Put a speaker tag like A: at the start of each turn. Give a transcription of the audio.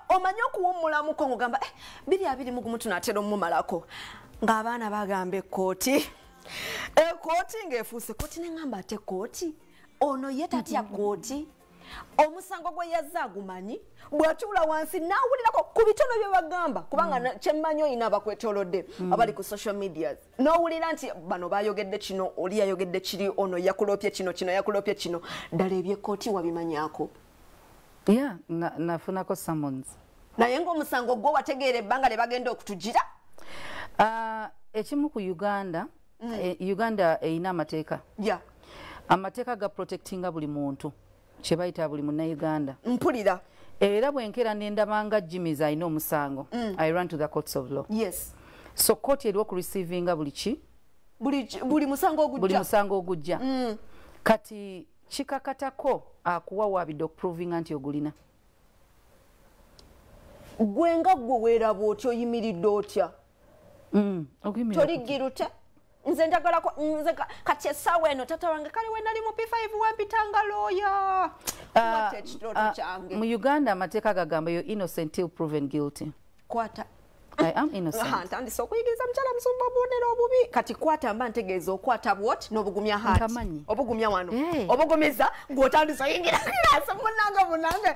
A: omanyo kuwumula mukongo gamba biri abiri mugumu tunatero mumalako ng'abaana bagamba ekkooti ekkooti ng'efuuse kooti neŋŋamba ate kooti ono ye tatya kooti omusango gwe yazza agumanyi bw'atuula wansi n'awulirako ku bitono bye bagamba kubanga kyemmanyi oyina abakwetoolodde abali ku social media n'owulira nti bano bayogedde kino oli yayogedde kiri ono yakulopye kino yakulopye kino ddala ebyekkooti wabimanyako?
B: Yeah, nafunako summons.
A: Naye ng'omusango gwo wategeera ebbanga lye bagenda okutugira?
B: Ekimu ku Uganda, Uganda eyina amateeka.
A: Yeah.
B: Amateeka ga protectinga buli muntu. Kye bayita buli munnayuganda.
A: Mpulira.
B: Era bwe nkeera ne ndabanga Jimmy's ayina omusango. I run to the courts of law.
A: Yes.
B: So court eriwo ku receivinga buli ki?
A: Buli musango ogujja.
B: Buli musango ogujja. Kati kikakatako akuwa wabidde okuprovinga nti ogulina.
A: Gwe nga gwe weeraba otya oyimiridde otya? Toliggira otya? Nze njagalako nze kati essaawa eno tata wange kale we nali mu P5 wampitanga looya. Ekirooto kyange.
B: Mu Uganda amateeka gagamba you're innocent till proven guilty.
A: Kwata.
B: I am innocent.
A: Ntandise okuyigiriza mukyala musumba obubonero obubi. Kati kwata mba ntegeeza okwata bwot n'obugumya hati.
B: Nkamanyi.
A: Obugumya wano. Obugumiza ng'otandise oyingira kirasa munange